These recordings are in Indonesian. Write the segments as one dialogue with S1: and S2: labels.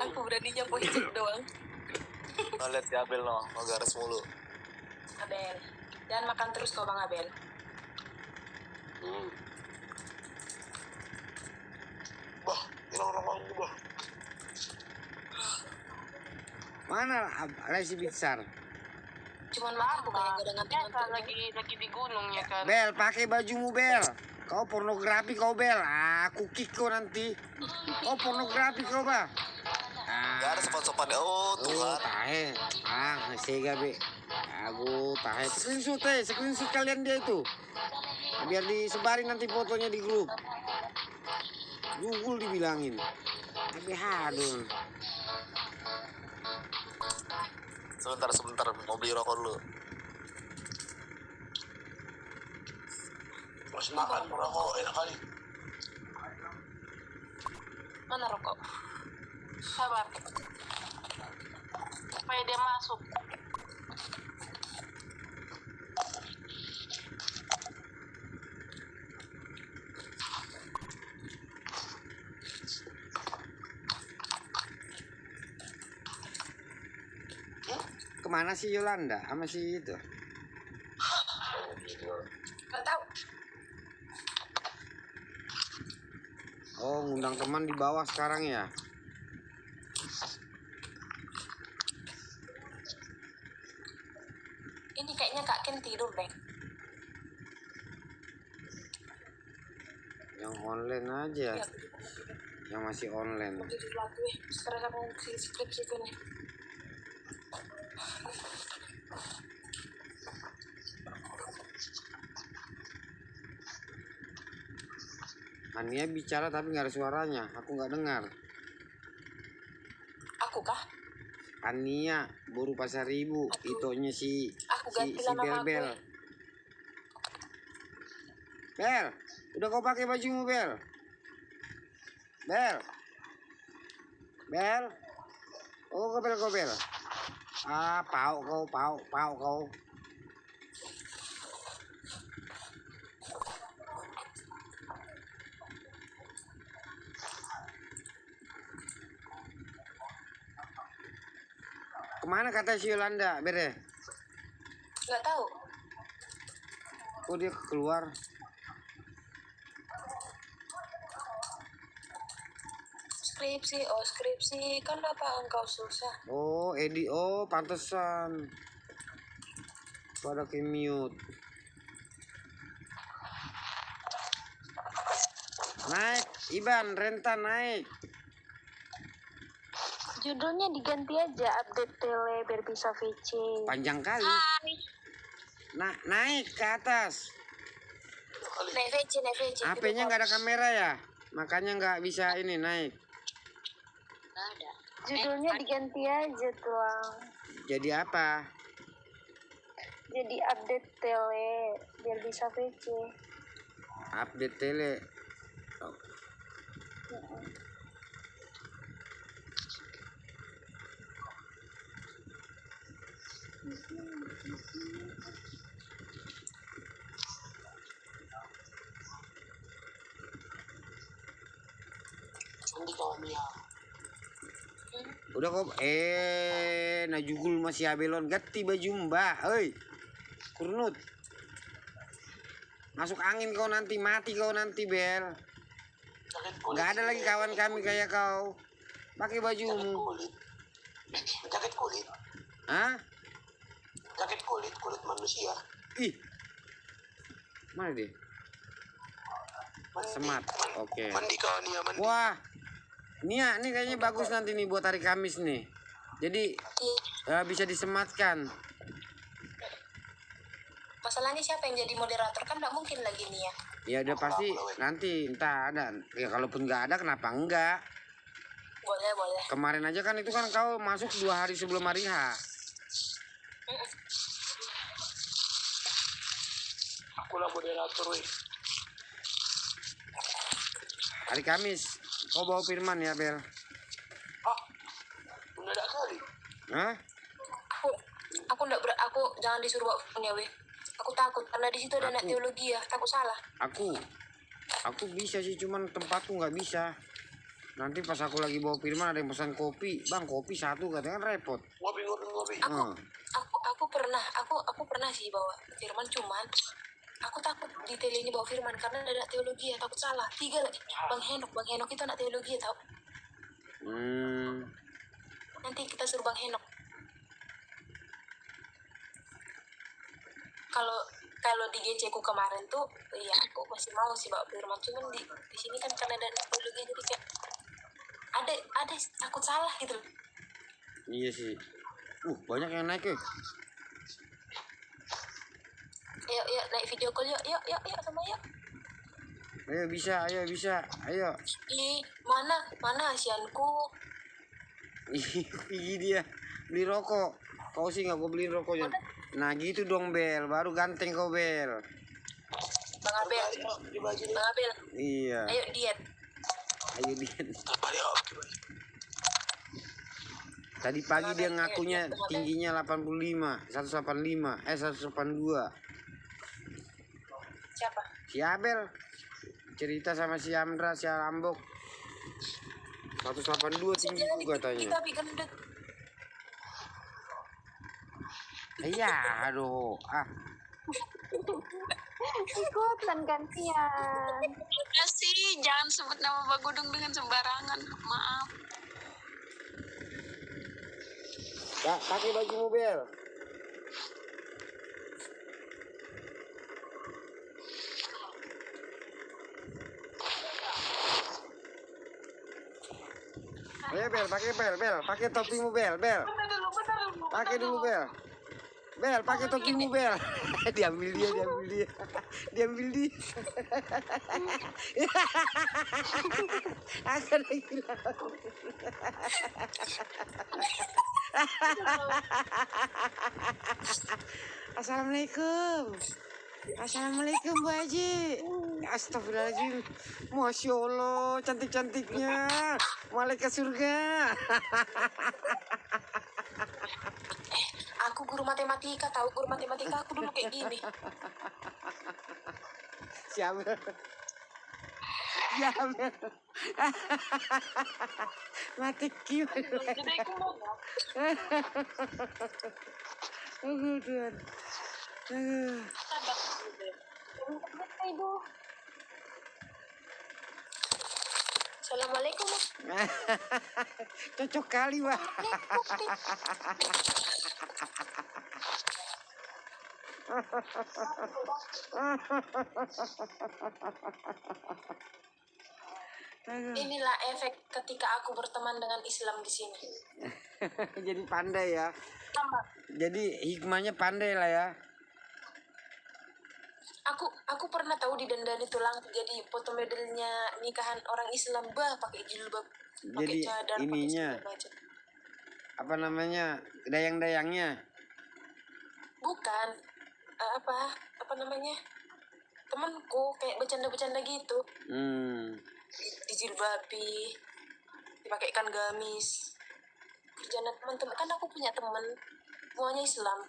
S1: Aku beraninya pojok doang.
S2: Lihat si Abel no, mau garis mulu.
S1: Abel, jangan makan terus kau Bang Abel.
S2: Bah, orang-orang bah.
S3: Mana Resi besar?
S1: Cuman makan bukan yang gadang-gadang
S4: lagi di gunung ya kan.
S3: Bel, pakai bajumu Bel. Kau pornografi kau Bel. Aku kick kau nanti. Kau pornografi kau bah.
S2: Gak ada sopan-sopan. Oh, tuh kan.
S3: Tahe. Sega be. Aku tahe. Screenshot kalian dia itu. Biar disebarin nanti fotonya di grup. Google dibilangin. Tapi hadul.
S2: Sebentar, mau beli rokok dulu. Masih makan rokok enak kali.
S1: Mana rokok?
S4: Sabar. Supaya dia masuk.
S3: Kemana sih Yolanda sama si itu?
S1: Gak tahu.
S3: Oh, ngundang teman di bawah sekarang ya?
S1: Ini kayaknya Kak Ken tidur deh.
S3: Yang online aja.
S1: Ya,
S3: Yang masih online.
S1: mau tidur lagi. Sekarang aku skripsi itu nih.
S3: Ania bicara tapi nggak ada suaranya. Aku nggak dengar.
S1: Aku kah?
S3: Ania buru pasar ribu. Itonya si
S1: ganti nama
S3: Bel.
S1: aku.
S3: Bel, udah kau pakai bajumu Bel? Bel. Oh, kau Bel. Pau kau. Kemana kata si Yolanda, Bere?
S1: Gak tahu.
S3: Oh, dia keluar.
S1: Skripsi kan apa engkau susah.
S3: Oh, Edi, pantesan. Pada ke mute. Naik, Iban, renta naik.
S4: Judulnya diganti aja, update tele biar bisa VC.
S3: Panjang kali. Naik ke atas.
S1: Naik VC.
S3: HP-nya nggak ada kamera ya, makanya nggak bisa ini naik.
S1: Nggak ada.
S4: Judulnya diganti aja tuang.
S3: Jadi apa?
S4: Jadi update tele biar bisa VC.
S3: Update tele. Oh. Udah kok najugul masih abelon ganti baju mbah, kurnut. Masuk angin kau nanti, mati kau nanti Bel. Nggak ada lagi kawan kami kayak kau. Pakai bajumu.
S2: Jaket kulit.
S3: Hah?
S2: Jaket kulit manusia.
S3: Ih. Mana dia? Semat. Oke.
S2: Mandi kau nih, mandi.
S3: Wah. Nih kayaknya bagus nanti nih buat hari Kamis nih. Jadi bisa disematkan.
S1: Masalahnya siapa yang jadi moderator kan nggak mungkin lagi nih ya.
S3: Ya udah pasti nanti entah ada. Ya kalaupun nggak ada kenapa enggak?
S1: Boleh.
S3: Kemarin aja kan itu kan kau masuk 2 hari sebelum hari H.
S2: Akulah moderator weh.
S3: Hari Kamis. Kau bawa Firman ya Bel?
S2: Mendadak kali.
S3: Hah?
S1: Aku jangan disuruh bawa punya weh. Aku takut karena di situ ada anak teologi ya. Takut salah.
S3: Aku bisa sih cuman tempatku nggak bisa. Nanti pas aku lagi bawa Firman ada yang pesan kopi. Bang, kopi satu katanya kan repot.
S2: Ngopi.
S3: Hmm.
S1: Aku pernah sih bawa Firman, cuman aku takut di tele ini bawa Firman karena ada teologi ya, takut salah. 3 lagi. Bang Henok itu anak teologi ya, tau. Nanti kita suruh Bang Henok. Kalau di GC ku kemarin tuh, ya aku masih mau sih bawa Firman, cuman di sini kan karena ada anak teologi jadi kayak ada takut salah gitu loh.
S3: Iya sih. Banyak yang naik ya.
S1: Yuk naik video call yuk sama yuk.
S3: Ayo bisa. Ayo.
S1: Ih, mana asianku.
S3: Ih dia beli rokok. Kau sih nggak gue beliin rokoknya. Nah gitu dong Bel, baru ganteng kau Bel.
S1: Bang Abel.
S3: Iya.
S1: Ayo diet.
S3: Tadi pagi dia ngakunya tingginya 185, 182.
S1: Siapa?
S3: Si Abel cerita sama si Amdra, si Alambok. 182 tinggi juga katanya.
S1: Tapi gendut.
S3: Iya, aduh.
S4: Ikutan gantian.
S5: Udah sih, jangan sebut nama Bagudung dengan sembarangan. Maaf.
S3: Ya, pakai baju mobil. Ayo Bel, pakai topimu Bel. Pakai dulu Bel. Bel, pakai topimu Bel. Diambil dia. Akan gila. Assalamualaikum Bu Haji. Astagfirullahaladzim. Masya Allah, cantik-cantiknya malaikat surga.
S1: Aku guru matematika, tahu guru matematika aku dulu kayak gini.
S3: Siapa? Mati kiu. Tuhan.
S1: Assalamualaikum.
S3: Cocok kali Wah.
S1: Inilah efek ketika aku berteman dengan Islam di sini.
S3: Jadi pandai ya. Jadi hikmahnya pandai lah ya.
S1: Aku pernah tahu di Dandan itu jadi foto modelnya nikahan orang Islam, pakai jilbab, pakai
S3: Jadi
S1: cadar,
S3: ininya
S1: pakai segala macam.
S3: apa namanya, dayang-dayangnya.
S1: Bukan apa namanya, temanku kayak bercanda gitu. Dijilbabi, dipakaikan gamis. Kerjaan teman-teman kan, aku punya teman semuanya Islam.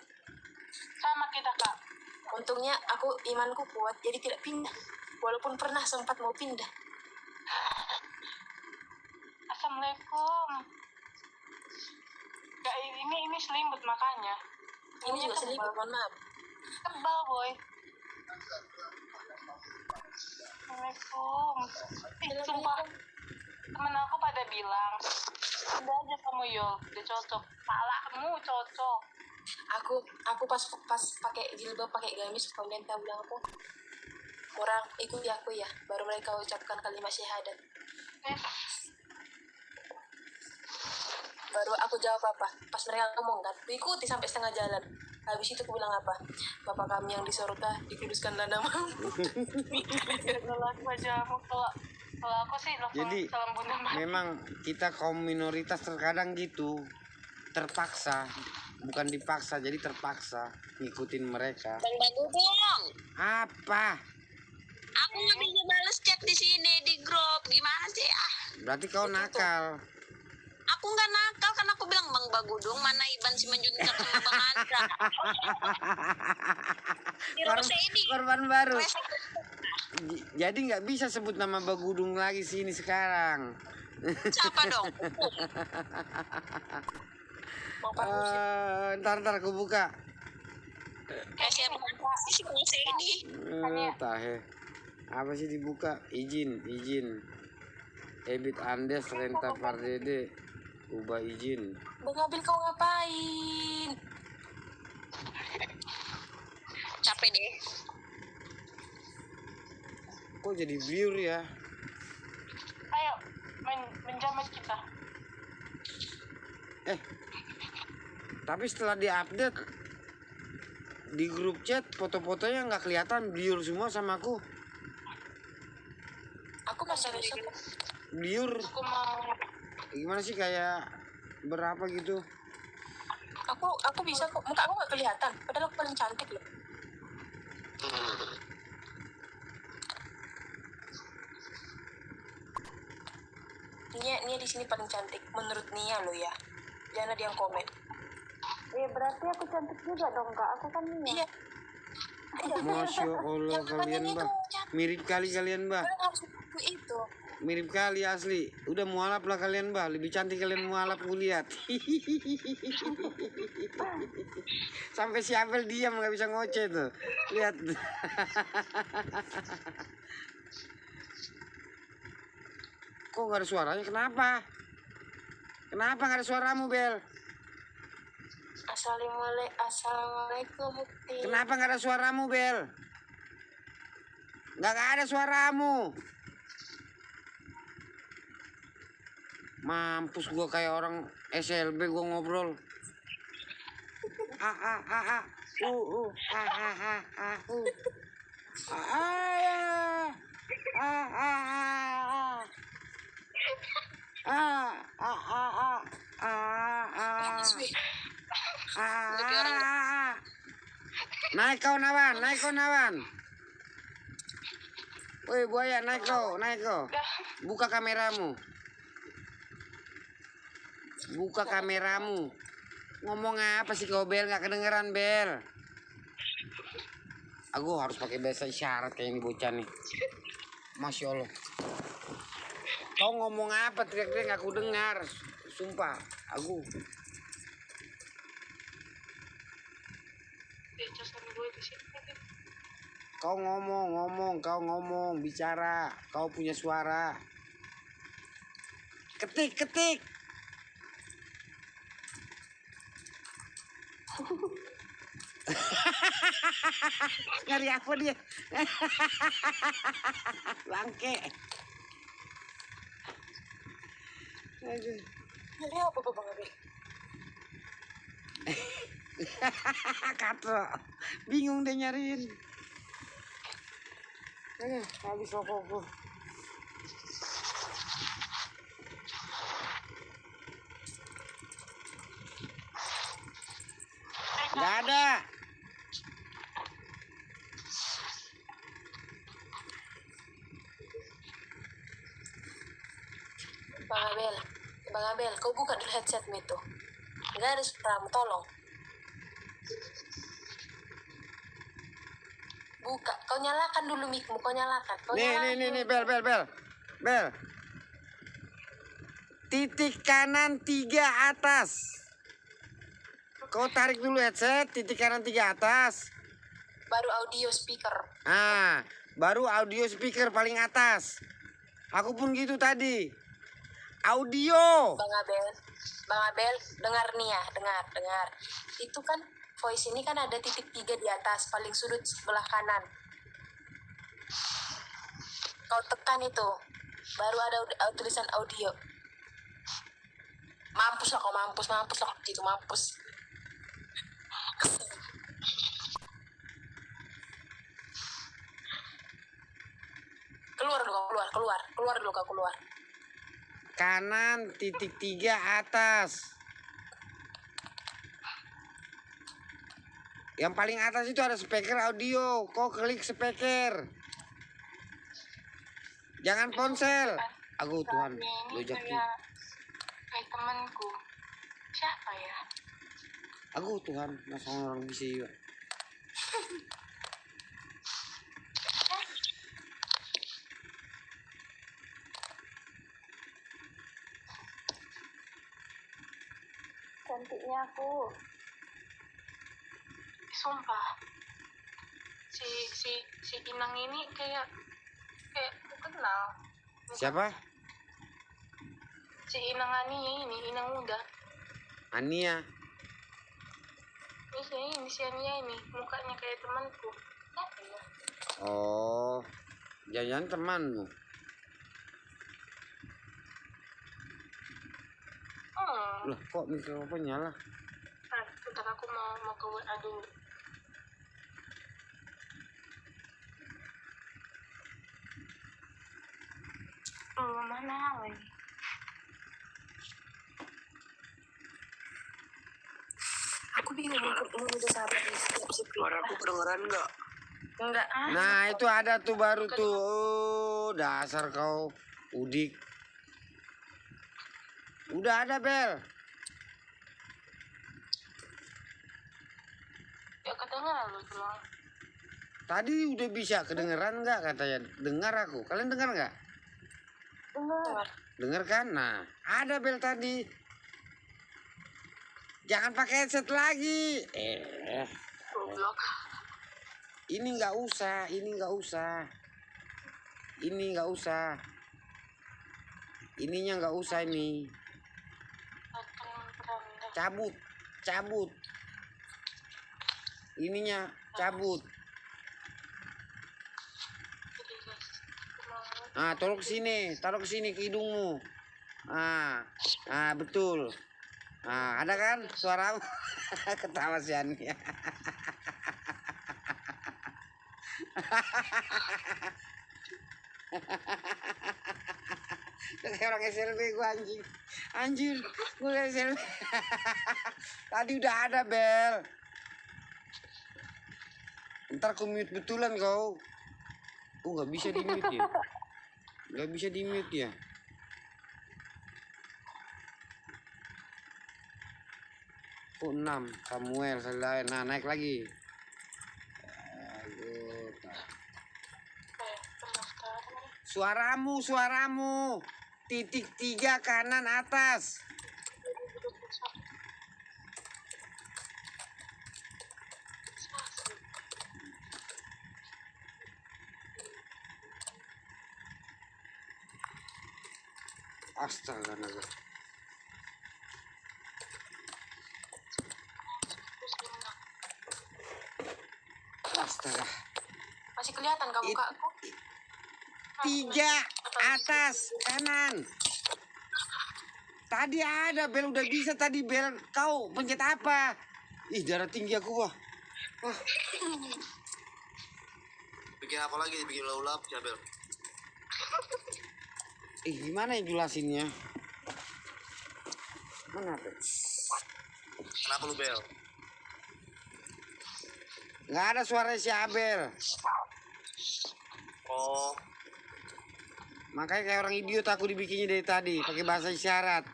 S5: Sama kita, Kak.
S1: Untungnya imanku kuat, jadi tidak pindah. Walaupun pernah sempat mau pindah.
S5: Assalamualaikum. Gak, ini selimut makanya.
S1: Ini juga selimut, mohon maaf.
S5: Tebal, boy. Assalamualaikum. Sumpah, temen aku pada bilang, udah aja kamu Yul, udah cocok. Palamu cocok.
S1: Aku pas pakai jilbab, pakai gamis, kemudian tahu bilang aku, orang ikuti aku ya, baru mereka ucapkan kalimat syahadat. Baru aku jawab apa, pas mereka ngomong kan, ikuti sampai setengah jalan. Habis itu aku bilang apa, Bapak kami yang di surga, dikuduskanlah namamu.
S5: Kalau aku ajamu, kalau aku sih langsung
S3: Jadi
S5: salam Bunda Mati.
S3: memang kita kaum minoritas terkadang gitu, terpaksa, bukan dipaksa, jadi terpaksa ngikutin mereka.
S5: Bang Bagudung,
S3: Apa?
S5: aku nggak bisa balas chat di sini di grup, gimana sih?
S3: Berarti kau nakal.
S5: Aku nggak nakal kan, aku bilang Bang Bagudung mana Iban si Manjuntak sama Bang Andra.
S3: Korban baru. Jadi nggak bisa sebut nama Bagudung lagi sini sekarang.
S1: Siapa dong? Mau parusin.
S3: Ntar aku buka.
S1: Siapa? Si bangsa ini.
S3: Tahe. Apa sih dibuka? Izin. Ebit Andes Renta Pardede. Ubah izin.
S1: Bang Abil kau ngapain? Capek deh.
S3: Kok jadi blur ya?
S5: Ayo, menjamet kita.
S3: Tapi setelah diupdate di grup chat foto-fotonya nggak kelihatan, blur semua sama aku.
S1: Aku masih bisa.
S3: Blur.
S5: Aku mau
S3: Gimana sih, kayak berapa gitu?
S1: Aku bisa kok. Muka aku nggak kelihatan. Padahal aku paling cantik loh. Nia di sini paling cantik menurut Nia lo ya. Jangan ada yang komen.
S4: Berarti aku cantik juga dong kak. Aku kan Nia.
S1: Iya.
S3: Masya Allah
S1: Yang katanya
S3: kalian
S1: itu
S3: bah.
S1: cantik.
S3: Mirip kali kalian bah.
S1: Kalian harus itu.
S3: Mirip kali asli. Udah mualaf lah kalian bah. Lebih cantik kalian mualaf gue lihat. Sampai si Abel diam nggak bisa ngoceh tuh. Lihat. Kok nggak ada suaranya? Kenapa? Kenapa nggak ada suaramu, Bel?
S1: Assalamualaikum.
S3: Kenapa nggak ada suaramu, Bel? Nggak ada suaramu. Mampus gua kayak orang SLB gua ngobrol. Naik kau nawan. Woi buaya, naik kau. Buka kameramu. Ngomong apa sih kau, Bel? Nggak kedengeran, Bel. Aku harus pakai bahasa isyarat kayak ini bocah nih. Masya Allah. Kau ngomong apa? Teriak-teriak aku dengar. Sumpah, aku. Kau ngomong, bicara. Kau punya suara. Ketik. Nyari apa dia? Bangke. Aduh.
S1: Nyari apa Bang Abil?
S3: Katro. Bingung deh nyariin. Habis rokokku. Gak ada.
S1: Bang Abel, kau buka dulu headsetmu itu. Nggak ada suaramu, tolong. Buka, kau nyalakan dulu mic-mu,
S3: Nih, Bel. Titik kanan 3 atas. Kau tarik dulu headset, titik kanan 3 atas.
S1: Baru audio speaker.
S3: Baru audio speaker paling atas. Aku pun gitu tadi. Audio.
S1: Bang Abel, dengar nih ya, dengar. Itu kan voice ini kan ada titik 3 di atas, paling sudut sebelah kanan. Kau tekan itu, baru ada tulisan audio. Mampus lah gitu, mampus. Keluar dulu kau keluar.
S3: Kanan titik 3 atas. Yang paling atas itu ada speaker audio. Kau klik speaker. Jangan ponsel. Aku Tuhan, lu jaki.
S5: Kayak temanku. Siapa ya?
S3: Aku Tuhan, masa orang bisa juga.
S4: cantiknya aku.
S5: Sumpah. Si Inang ini kayak aku kenal.
S3: Siapa?
S5: Si Inang Ania ini, Inang muda.
S3: Ania.
S5: Ini si Ania ini, mukanya kayak temanku. Ya?
S3: Oh, jangan temanmu. Loh, kok mikrofonnya nyala?
S5: Bentar aku mau ke WA dulu. Mana lagi?
S1: Aku bingung mau udah sabar nih.
S2: Suara aku kedengeran nggak?
S5: Enggak
S3: Nah, itu ada tuh baru tuh. Oh, dasar kau udik. Udah ada, Bel.
S5: Ya kedengeran lu bilang.
S3: Tadi udah bisa kedengeran nggak katanya? Dengar aku. Kalian dengar nggak?
S4: Dengar.
S3: Dengar kan? Nah, ada Bel tadi. Jangan pakai headset lagi.
S5: Goblok.
S3: Ini nggak usah. Ininya nggak usah ini. Cabut. Ininya cabut. Nah, taruh ke sini ke hidungmu. Betul. Nah, ada kan suara ketawa si Ania. Kayak orang SLB gue anjir gue SLB. Tadi udah ada, Bel. Ntar aku mute betulan kau. Nggak bisa di mute ya. Kok 6 Samuel selain. Nah, naik lagi. Suaramu. Titik 3 kanan atas. Astaga naga. Astaga.
S1: Masih kelihatan kamu muka aku?
S3: 3 atas kanan. Tadi ada Bel, udah bisa tadi Bel. Kau pencet apa? Ih, darah tinggi aku wah.
S2: Bikin apa lagi? Bikin ulap ya, Bel?
S3: Gimana ya jelasinnya? Mana Bel?
S2: Kenapa lu, Bel?
S3: Nggak ada suara si Abel.
S2: Oh,
S3: Makanya kayak orang idiot aku dibikinnya dari tadi pakai bahasa isyarat.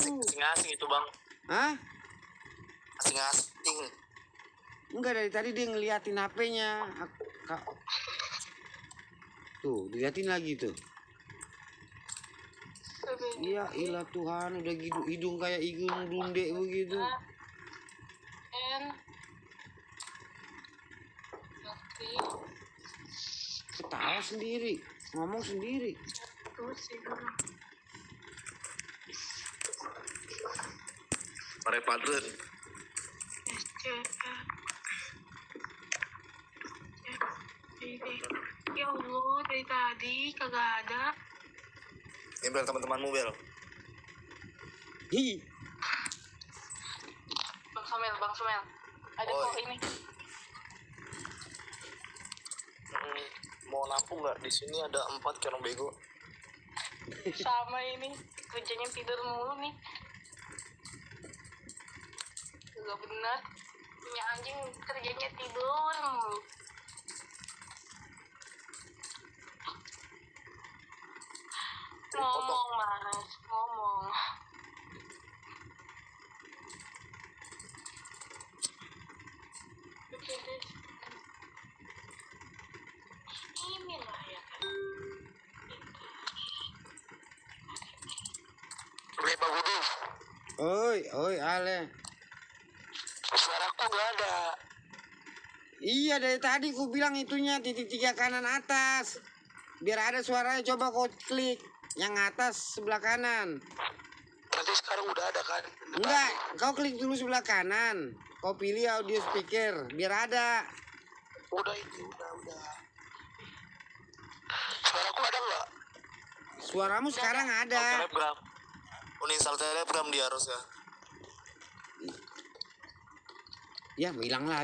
S2: asing itu, Bang.
S3: Hah?
S2: Asing.
S3: Enggak, dari tadi dia ngeliatin HP-nya. Tuh, diliatin lagi tuh. Iya, ilah Tuhan, udah gitu hidung kayak hidung dunde begitu. Ketawa sendiri, ngomong sendiri.
S2: Pare Padre.
S5: Ya Allah, dari tadi kagak ada.
S2: Ini Bel, teman-temanmu, Bel.
S3: Hi,
S5: Bang Somel. Ada
S2: Oi.
S5: kok ini.
S2: Mau nampung nggak? Di sini ada 4 kayak orang bego.
S5: Sama ini. Kerjanya tidur mulu nih. Gak bener. Punya anjing kerjanya tidur mulu. Ngomong Mas, ngomong. Oke deh. Inilah ya kan.
S3: Oi, Ale.
S2: Suaraku nggak ada.
S3: Iya dari tadi ku bilang itunya titik 3 kanan atas. Biar ada suaranya coba kau klik. Yang atas sebelah kanan.
S2: Berarti sekarang udah ada kan?
S3: Enggak, kau klik dulu sebelah kanan. Kau pilih audio speaker biar ada.
S2: Udah ini, udah. Suaraku ada nggak?
S3: Suaramu sekarang ada.
S2: Telegram. Uninstall Telegram dia harusnya.
S3: Ya hilang lah.